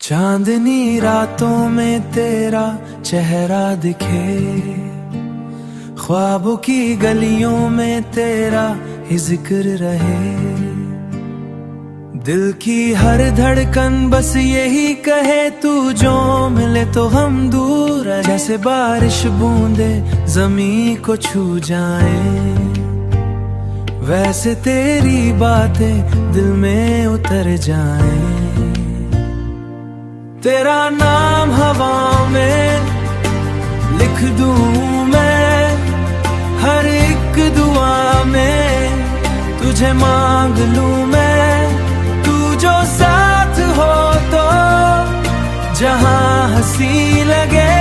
चांदनी रातों में तेरा चेहरा दिखे, ख्वाबों की गलियों में तेरा ही जिक्र रहे। दिल की हर धड़कन बस यही कहे, तू जो मिले तो हम दूर रहे। जैसे बारिश बूंदे जमीन को छू जाए, वैसे तेरी बातें दिल में उतर जाए। तेरा नाम हवा में लिख दूं मैं, हर एक दुआ में तुझे मांग लूं मैं। तू जो साथ हो तो जहां हंसी लगे,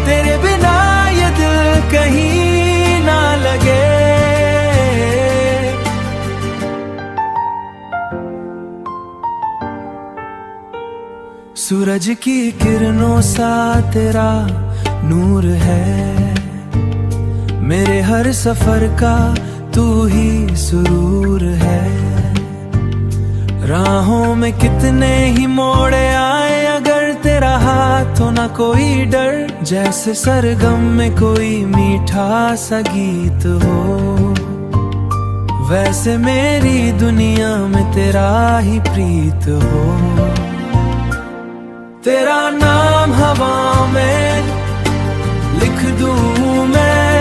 तेरे बिना ये दिल कहीं ना लगे। सूरज की किरणों सा तेरा नूर है, मेरे हर सफर का तू ही सुरूर है। राहों में कितने ही मोड़ आए, अगर तेरा हाथ हो ना कोई डर। जैसे सरगम में कोई मीठा सा गीत हो, वैसे मेरी दुनिया में तेरा ही प्रीत हो। तेरा नाम हवा में लिख दूं मैं,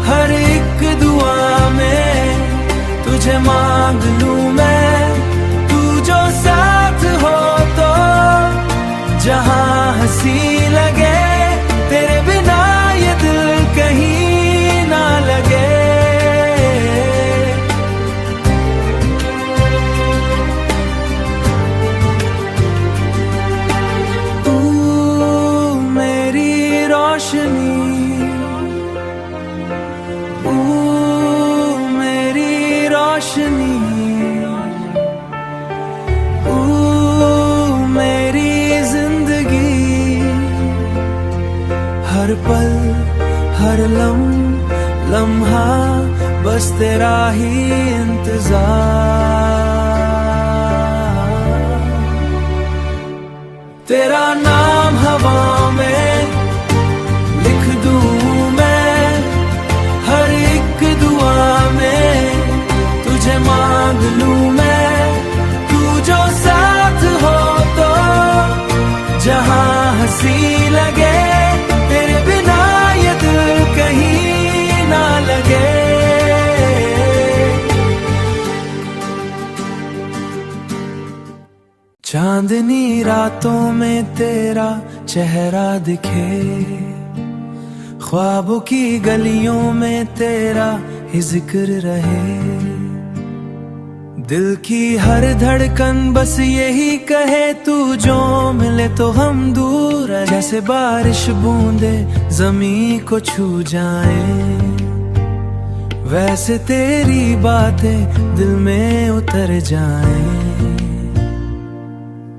हर एक दुआ में तुझे मांग लूं मैं। तू जो साथ हो तो जहां हंसी लगे, तेरे बिना ये दिल कहीं ना लगे। मेरी रोशनी, मेरी जिंदगी, हर पल हर लम्हा बस तेरा ही इंतजार। तेरा नाम हवा में लिख दूं मैं, हर एक दुआ में तुझे मांग लूं मैं। तू जो साथ हो तो जहां हंसी लगे, तेरे बिना ये दिल कहीं ना लगे। चांदनी रातों में तेरा चेहरा दिखे, ख्वाबों की गलियों में तेरा ही जिक्र रहे। दिल की हर धड़कन बस यही कहे, तू जो मिले तो हम दूर रहे। जैसे बारिश बूंदे जमीन को छू जाए, वैसे तेरी बातें दिल में उतर जाए।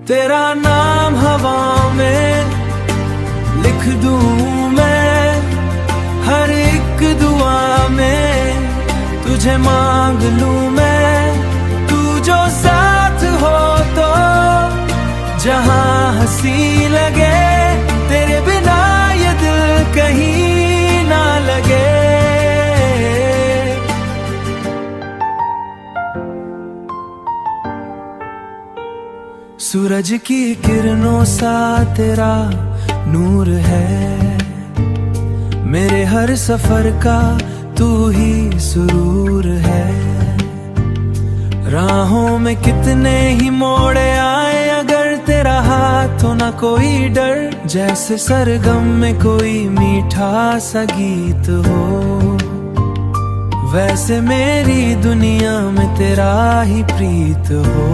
तेरा नाम हवा में लिख दूं मैं, हर एक दुआ में तुझे मांग लूं मैं। तू जो साथ हो तो जहां हंसी लगे, तेरे बिना ये दिल कहीं ना लगे। सूरज की किरणों सा तेरा नूर है, मेरे हर सफर का तू ही सुरूर है। राहों में कितने ही मोड़ आए, अगर तेरा हाथ हो ना कोई डर। जैसे सरगम में कोई मीठा सा गीत हो, वैसे मेरी दुनिया में तेरा ही प्रीत हो।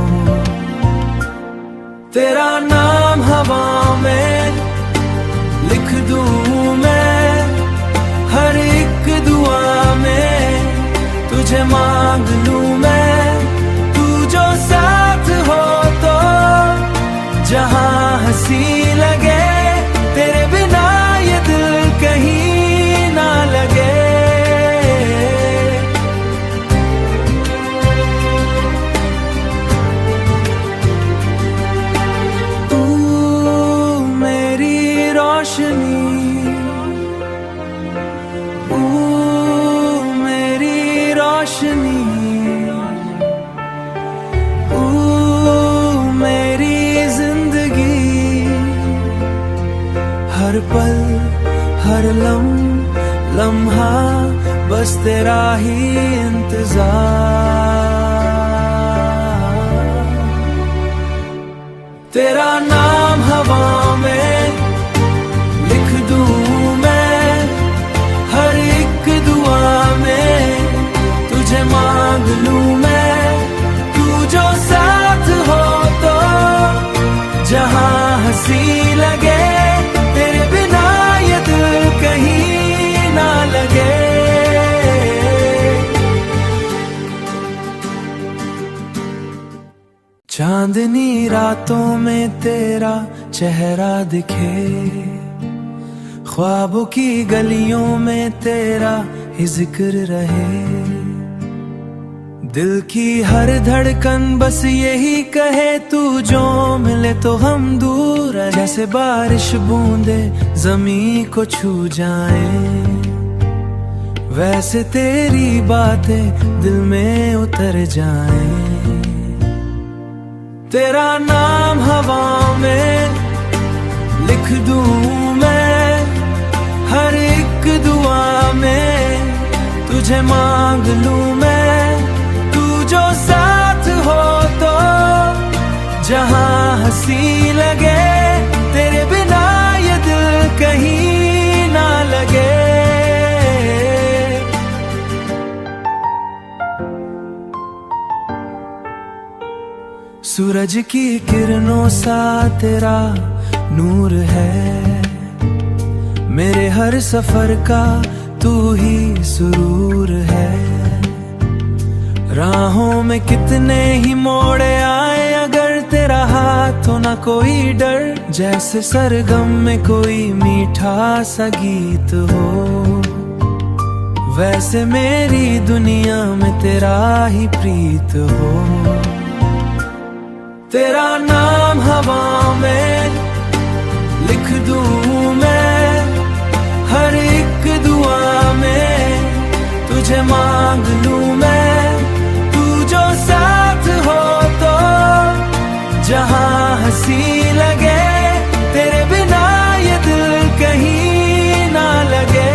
तेरा नाम हवा में लिख दूं मैं, हर एक दुआ में तुझे मांग लूं मैं। तू जो साथ हो तो जहां हंसी लगे, तेरे बिना ये दिल कहीं ना लगे। तू रोशनी, ओ मेरी रोशनी, ओ मेरी जिंदगी, हर पल हर लम्हा बस तेरा ही इंतजार। तेरा नाम हवा में लिख दूं मैं, हर एक दुआ में तुझे मांग लूं मैं। तू जो साथ हो तो जहां हंसी लगे, तेरे बिना ये दिल कहीं ना लगे। चांदनी रातों में तेरा चेहरा दिखे, ख्वाबों की गलियों में तेरा ही जिक्र रहे। दिल की हर धड़कन बस यही कहे, तू जो मिले तो हम दूर रहे। जैसे बारिश बूंदे ज़मीं को छू जाए, वैसे तेरी बातें दिल में उतर जाएं। तेरा नाम हवा में लिख दूं मैं, हर एक दुआ में तुझे मांग लूं मैं। तू जो साथ हो तो जहां हंसी लगे, तेरे बिना ये दिल कहीं ना लगे। सूरज की किरणों सा तेरा नूर है, मेरे हर सफर का तू ही सुरूर है। राहों में कितने ही मोड़ आए, अगर तेरा हाथ हो ना कोई डर। जैसे सरगम में कोई मीठा सा गीत हो, वैसे मेरी दुनिया में तेरा ही प्रीत हो। तेरा नाम हवा में लिख दूं मैं, हर एक दुआ में तुझे मांग लूं मैं। तू जो साथ हो तो जहां हंसी लगे, तेरे बिना ये दिल कहीं ना लगे।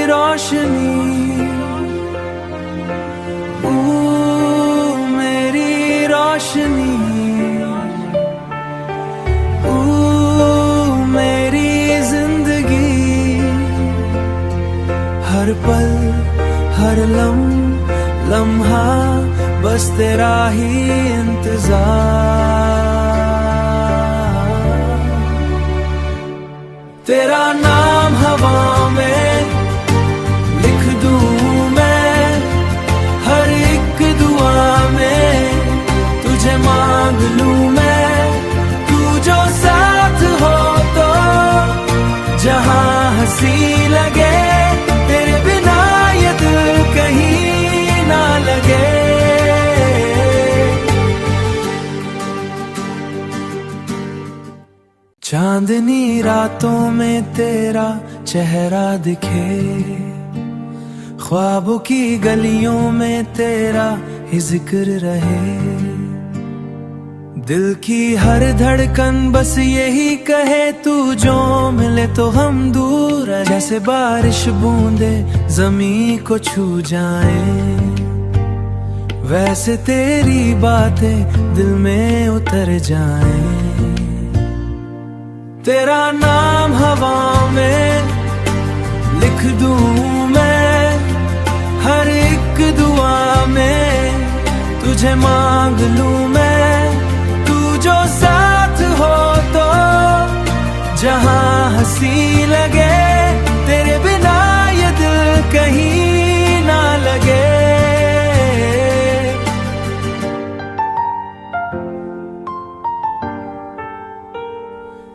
रोशनी, ओ मेरी रोशनी, ओ मेरी जिंदगी, हर पल हर लम्हा बस तेरा ही इंतजार। तेरा नाम हवा में लिख दूं मैं, हर एक दुआ में तुझे मांग लूं मैं। तू जो साथ हो तो जहां हंसी लगे, तेरे बिना ये दिल कहीं ना लगे। चांदनी रातों में तेरा चेहरा दिखे, ख्वाबों की गलियों में तेरा ही जिक्र रहे। दिल की हर धड़कन बस यही कहे, तू जो मिले तो हम दूर रहे। जैसे बारिश बूंदे ज़मीं को छू जाए, वैसे तेरी बातें दिल में उतर जाएं। तेरा नाम हवा में लिख दूं मैं, हर एक दुआ में तुझे मांग लूं मैं। तू जो साथ हो तो जहां हंसी लगे, तेरे बिना ये दिल कहीं ना लगे।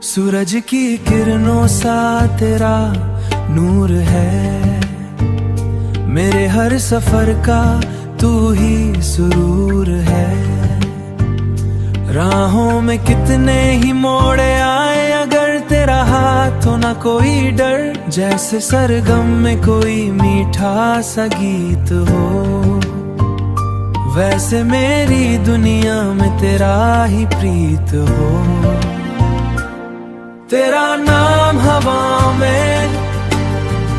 सूरज की किरणों सा तेरा नूर है, मेरे हर सफर का तू ही सुरूर है। राहों में कितने ही मोड़ आए, अगर तेरा हाथ हो ना कोई डर। जैसे सरगम में कोई मीठा सा गीत हो, वैसे मेरी दुनिया में तेरा ही प्रीत हो। तेरा नाम हवा में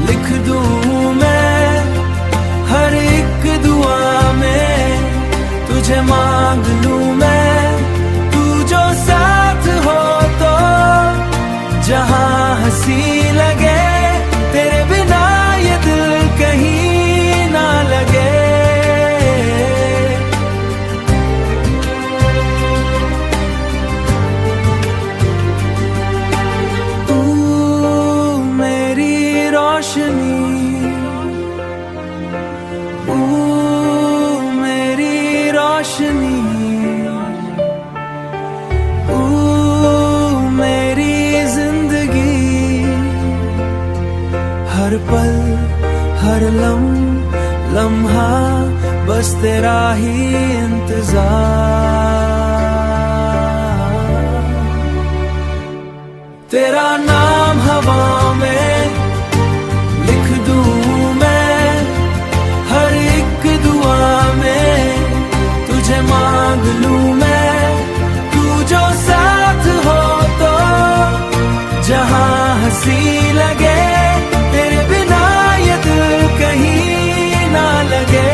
लिख दूं मैं, हर एक दुआ में तुझे मांग लूं मैं। तू जो साथ हो तो जहां हंसी लगे, तेरे बिना ये दिल कहीं ना लगे। तू मेरी रोशनी, मेरी रोशनी, मेरी जिंदगी। हर पल हर लम्हा बस तेरा ही इंतजार। तेरा नाम हवा में लिख दूं मैं, हर एक दुआ में तुझे मांग लूं मैं। तू जो साथ हो तो जहां हंसी लगे, तेरे बिना ये दिल कहीं ना लगे।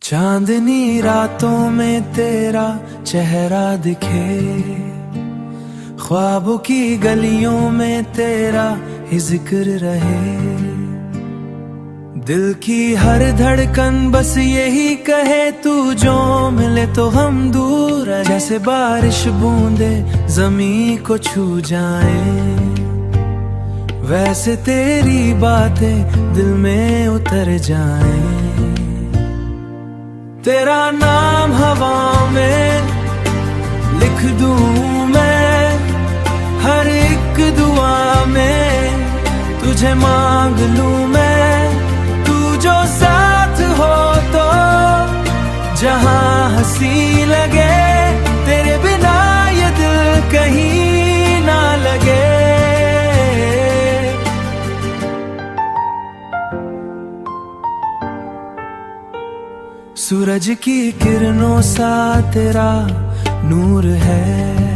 चांदनी रातों में तेरा चेहरा दिखे, ख्वाबों की गलियों में तेरा ही जिक्र रहे। दिल की हर धड़कन बस यही कहे, तू जो मिले तो हम दूर। जैसे बारिश बूंदे जमीन को छू जाए, वैसे तेरी बातें दिल में उतर जाए। तेरा नाम हवा में लिख दूं मैं, हर एक दुआ में तुझे मांग लूं मैं। तू जो साथ हो तो जहां हंसी लगे, तेरे बिना ये दिल कहीं ना लगे। सूरज की किरणों सा तेरा नूर है,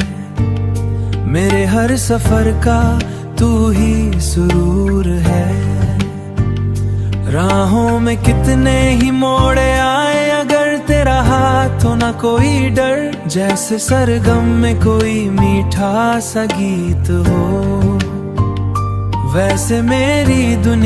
मेरे हर सफर का तू ही सुरूर है। राहों में कितने ही मोड़ आए, अगर तेरा हाथ हो ना कोई डर। जैसे सरगम में कोई मीठा सा गीत हो, वैसे मेरी दुनिया